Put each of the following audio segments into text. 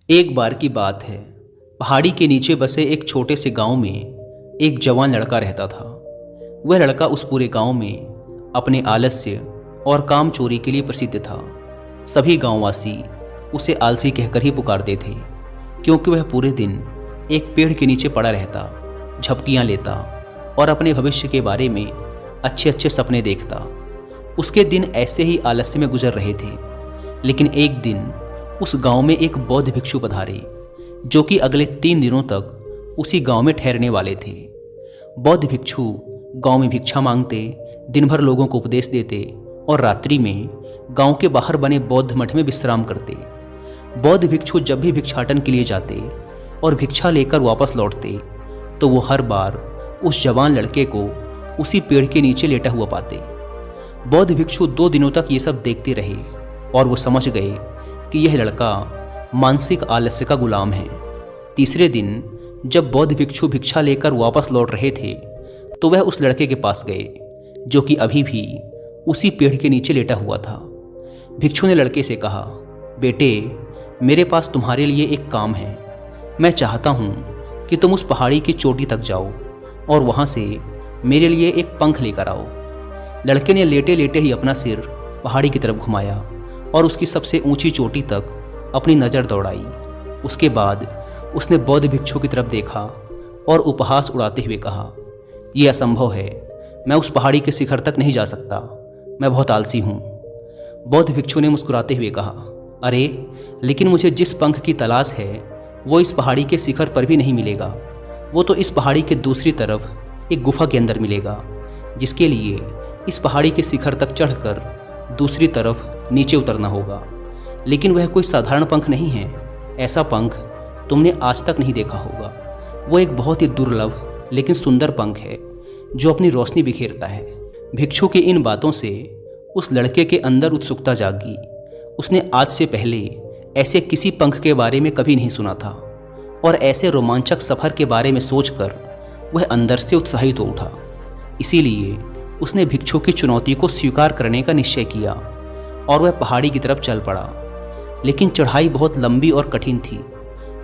एक बार की बात है। पहाड़ी के नीचे बसे एक छोटे से गांव में एक जवान लड़का रहता था। वह लड़का उस पूरे गांव में अपने आलस्य और काम चोरी के लिए प्रसिद्ध था। सभी गांववासी उसे आलसी कहकर ही पुकारते थे, क्योंकि वह पूरे दिन एक पेड़ के नीचे पड़ा रहता, झपकियां लेता और अपने भविष्य के बारे में अच्छे अच्छे सपने देखता। उसके दिन ऐसे ही आलस्य में गुजर रहे थे। लेकिन एक दिन उस गांव में एक बौद्ध भिक्षु पधारे, जो कि अगले 3 दिनों तक उसी गांव में ठहरने वाले थे। बौद्ध भिक्षु गांव में भिक्षा मांगते, दिन भर लोगों को उपदेश देते और रात्रि में गांव के बाहर बने बौद्ध मठ में विश्राम करते। बौद्ध भिक्षु जब भी भिक्षाटन के लिए जाते और भिक्षा लेकर वापस लौटते, तो वो हर बार उस जवान लड़के को उसी पेड़ के नीचे लेटा हुआ पाते। बौद्ध भिक्षु 2 दिनों तक ये सब देखते रहे और वो समझ गए कि यह लड़का मानसिक आलस्य का गुलाम है। तीसरे दिन जब बौद्ध भिक्षु भिक्षा लेकर वापस लौट रहे थे, तो वह उस लड़के के पास गए, जो कि अभी भी उसी पेड़ के नीचे लेटा हुआ था। भिक्षु ने लड़के से कहा, बेटे, मेरे पास तुम्हारे लिए एक काम है। मैं चाहता हूँ कि तुम उस पहाड़ी की चोटी तक जाओ और वहाँ से मेरे लिए एक पंख लेकर आओ। लड़के ने लेटे लेटे ही अपना सिर पहाड़ी की तरफ घुमाया और उसकी सबसे ऊंची चोटी तक अपनी नज़र दौड़ाई। उसके बाद उसने बौद्ध भिक्षु की तरफ देखा और उपहास उड़ाते हुए कहा, यह असंभव है, मैं उस पहाड़ी के शिखर तक नहीं जा सकता, मैं बहुत आलसी हूँ। बौद्ध भिक्षु ने मुस्कुराते हुए कहा, अरे, लेकिन मुझे जिस पंख की तलाश है वो इस पहाड़ी के शिखर पर भी नहीं मिलेगा। वो तो इस पहाड़ी के दूसरी तरफ एक गुफा के अंदर मिलेगा, जिसके लिए इस पहाड़ी के शिखर तक चढ़कर दूसरी तरफ नीचे उतरना होगा। लेकिन वह कोई साधारण पंख नहीं है। ऐसा पंख तुमने आज तक नहीं देखा होगा। वो एक बहुत ही दुर्लभ लेकिन सुंदर पंख है, जो अपनी रोशनी बिखेरता है। भिक्षु की इन बातों से उस लड़के के अंदर उत्सुकता जागी। उसने आज से पहले ऐसे किसी पंख के बारे में कभी नहीं सुना था और ऐसे रोमांचक सफ़र के बारे में सोचकर वह अंदर से उत्साहित हो उठा। इसीलिए उसने भिक्षु की चुनौती को स्वीकार करने का निश्चय किया और वह पहाड़ी की तरफ चल पड़ा। लेकिन चढ़ाई बहुत लंबी और कठिन थी।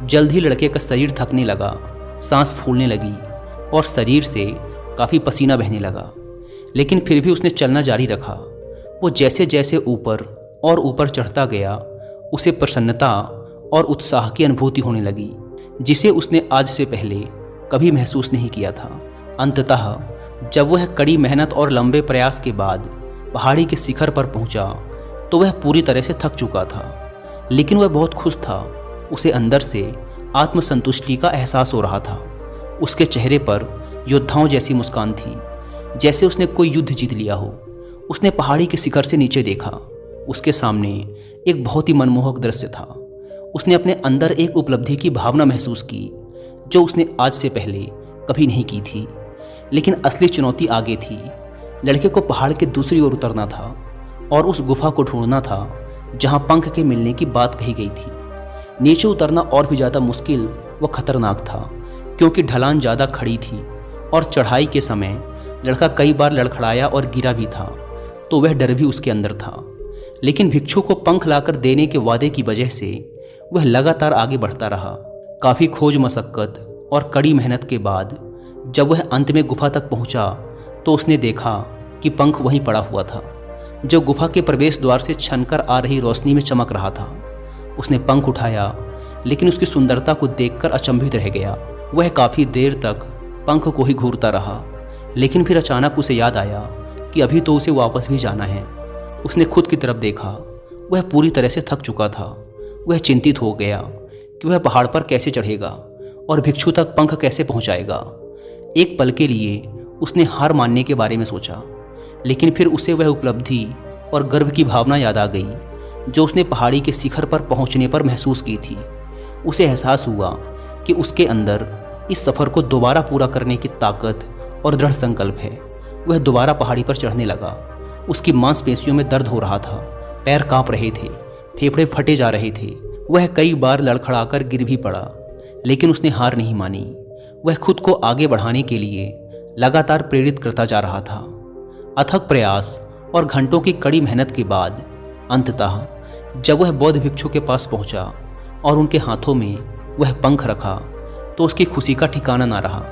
जल्द ही लड़के का शरीर थकने लगा, सांस फूलने लगी और शरीर से काफ़ी पसीना बहने लगा। लेकिन फिर भी उसने चलना जारी रखा। वो जैसे जैसे ऊपर और ऊपर चढ़ता गया, उसे प्रसन्नता और उत्साह की अनुभूति होने लगी, जिसे उसने आज से पहले कभी महसूस नहीं किया था। अंततः जब वह कड़ी मेहनत और लंबे प्रयास के बाद पहाड़ी के शिखर पर पहुंचा, तो वह पूरी तरह से थक चुका था। लेकिन वह बहुत खुश था। उसे अंदर से आत्मसंतुष्टि का एहसास हो रहा था। उसके चेहरे पर योद्धाओं जैसी मुस्कान थी, जैसे उसने कोई युद्ध जीत लिया हो। उसने पहाड़ी के शिखर से नीचे देखा। उसके सामने एक बहुत ही मनमोहक दृश्य था। उसने अपने अंदर एक उपलब्धि की भावना महसूस की, जो उसने आज से पहले कभी नहीं की थी। लेकिन असली चुनौती आगे थी। लड़के को पहाड़ के दूसरी ओर उतरना था और उस गुफा को ढूंढना था जहां पंख के मिलने की बात कही गई थी। नीचे उतरना और भी ज़्यादा मुश्किल व खतरनाक था, क्योंकि ढलान ज़्यादा खड़ी थी और चढ़ाई के समय लड़का कई बार लड़खड़ाया और गिरा भी था, तो वह डर भी उसके अंदर था। लेकिन भिक्षु को पंख लाकर देने के वादे की वजह से वह लगातार आगे बढ़ता रहा। काफ़ी खोज मशक्क़त और कड़ी मेहनत के बाद जब वह अंत में गुफा तक पहुंचा, तो उसने देखा कि पंख वहीं पड़ा हुआ था, जो गुफा के प्रवेश द्वार से छनकर आ रही रोशनी में चमक रहा था। उसने पंख उठाया, लेकिन उसकी सुंदरता को देखकर अचंभित रह गया। वह काफ़ी देर तक पंख को ही घूरता रहा, लेकिन फिर अचानक उसे याद आया कि अभी तो उसे वापस भी जाना है। उसने खुद की तरफ देखा। वह पूरी तरह से थक चुका था। वह चिंतित हो गया कि वह पहाड़ पर कैसे चढ़ेगा और भिक्षु तक पंख कैसे पहुंचाएगा। एक पल के लिए उसने हार मानने के बारे में सोचा, लेकिन फिर उसे वह उपलब्धि और गर्व की भावना याद आ गई, जो उसने पहाड़ी के शिखर पर पहुंचने पर महसूस की थी। उसे एहसास हुआ कि उसके अंदर इस सफ़र को दोबारा पूरा करने की ताकत और दृढ़ संकल्प है। वह दोबारा पहाड़ी पर चढ़ने लगा। उसकी मांसपेशियों में दर्द हो रहा था, पैर कांप रहे थे, फेफड़े फटे जा रहे थे। वह कई बार लड़खड़ाकर गिर भी पड़ा, लेकिन उसने हार नहीं मानी। वह खुद को आगे बढ़ाने के लिए लगातार प्रेरित करता जा रहा था। अथक प्रयास और घंटों की कड़ी मेहनत के बाद अंततः जब वह बौद्ध भिक्षु के पास पहुंचा, और उनके हाथों में वह पंख रखा तो उसकी खुशी का ठिकाना ना रहा।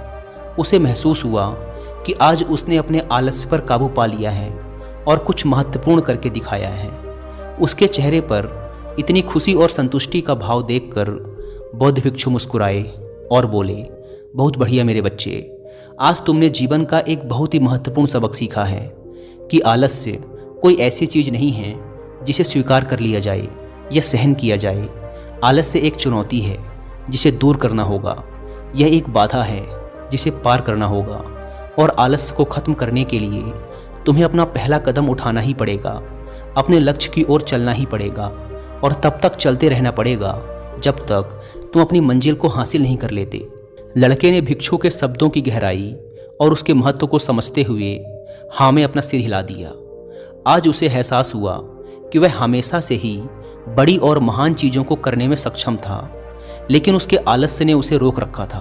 उसे महसूस हुआ कि आज उसने अपने आलस्य पर काबू पा लिया है और कुछ महत्वपूर्ण करके दिखाया है। उसके चेहरे पर इतनी खुशी और संतुष्टि का भाव देखकर बौद्ध भिक्षु मुस्कुराए और बोले, बहुत बढ़िया मेरे बच्चे, आज तुमने जीवन का एक बहुत ही महत्वपूर्ण सबक सीखा है कि आलस्य कोई ऐसी चीज़ नहीं है जिसे स्वीकार कर लिया जाए या सहन किया जाए। आलस्य एक चुनौती है जिसे दूर करना होगा। यह एक बाधा है जिसे पार करना होगा और आलस्य को ख़त्म करने के लिए तुम्हें अपना पहला कदम उठाना ही पड़ेगा। अपने लक्ष्य की ओर चलना ही पड़ेगा और तब तक चलते रहना पड़ेगा जब तक तुम अपनी मंजिल को हासिल नहीं कर लेते। लड़के ने भिक्षु के शब्दों की गहराई और उसके महत्व को समझते हुए हाँ में अपना सिर हिला दिया। आज उसे एहसास हुआ कि वह हमेशा से ही बड़ी और महान चीज़ों को करने में सक्षम था, लेकिन उसके आलस्य ने उसे रोक रखा था।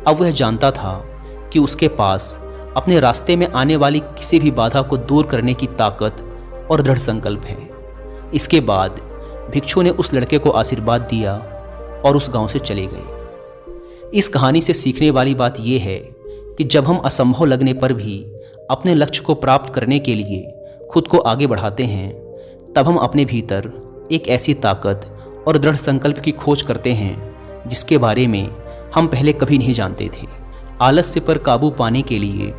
अब वह जानता था कि उसके पास अपने रास्ते में आने वाली किसी भी बाधा को दूर करने की ताकत और दृढ़ संकल्प है। इसके बाद भिक्षु ने उस लड़के को आशीर्वाद दिया और उस गांव से चले गए। इस कहानी से सीखने वाली बात यह है कि जब हम असंभव लगने पर भी अपने लक्ष्य को प्राप्त करने के लिए खुद को आगे बढ़ाते हैं, तब हम अपने भीतर एक ऐसी ताकत और दृढ़ संकल्प की खोज करते हैं जिसके बारे में हम पहले कभी नहीं जानते थे। आलस्य पर काबू पाने के लिए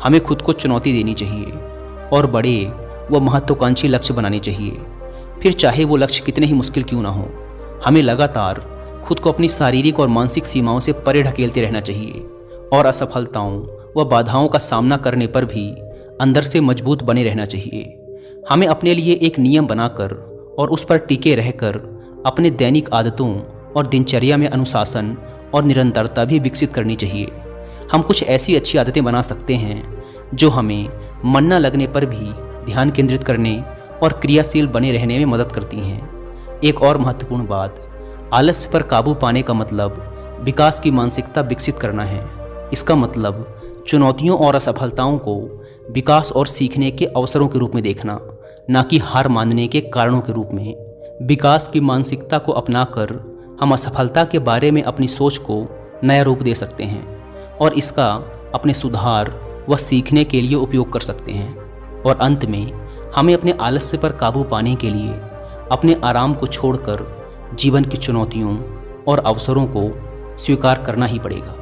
हमें खुद को चुनौती देनी चाहिए और बड़े व महत्वाकांक्षी लक्ष्य बनाने चाहिए। फिर चाहे वो लक्ष्य कितने ही मुश्किल क्यों ना हो, हमें लगातार खुद को अपनी शारीरिक और मानसिक सीमाओं से परे ढकेलते रहना चाहिए और असफलताओं व बाधाओं का सामना करने पर भी अंदर से मजबूत बने रहना चाहिए। हमें अपने लिए एक नियम बनाकर और उस पर टिके रहकर अपने दैनिक आदतों और दिनचर्या में अनुशासन और निरंतरता भी विकसित करनी चाहिए। हम कुछ ऐसी अच्छी आदतें बना सकते हैं जो हमें मन न लगने पर भी ध्यान केंद्रित करने और क्रियाशील बने रहने में मदद करती हैं। एक और महत्वपूर्ण बात, आलस्य पर काबू पाने का मतलब विकास की मानसिकता विकसित करना है। इसका मतलब चुनौतियों और असफलताओं को विकास और सीखने के अवसरों के रूप में देखना, ना कि हार मानने के कारणों के रूप में। विकास की मानसिकता को अपनाकर हम असफलता के बारे में अपनी सोच को नया रूप दे सकते हैं और इसका अपने सुधार व सीखने के लिए उपयोग कर सकते हैं। और अंत में हमें अपने आलस्य पर काबू पाने के लिए अपने आराम को छोड़कर जीवन की चुनौतियों और अवसरों को स्वीकार करना ही पड़ेगा।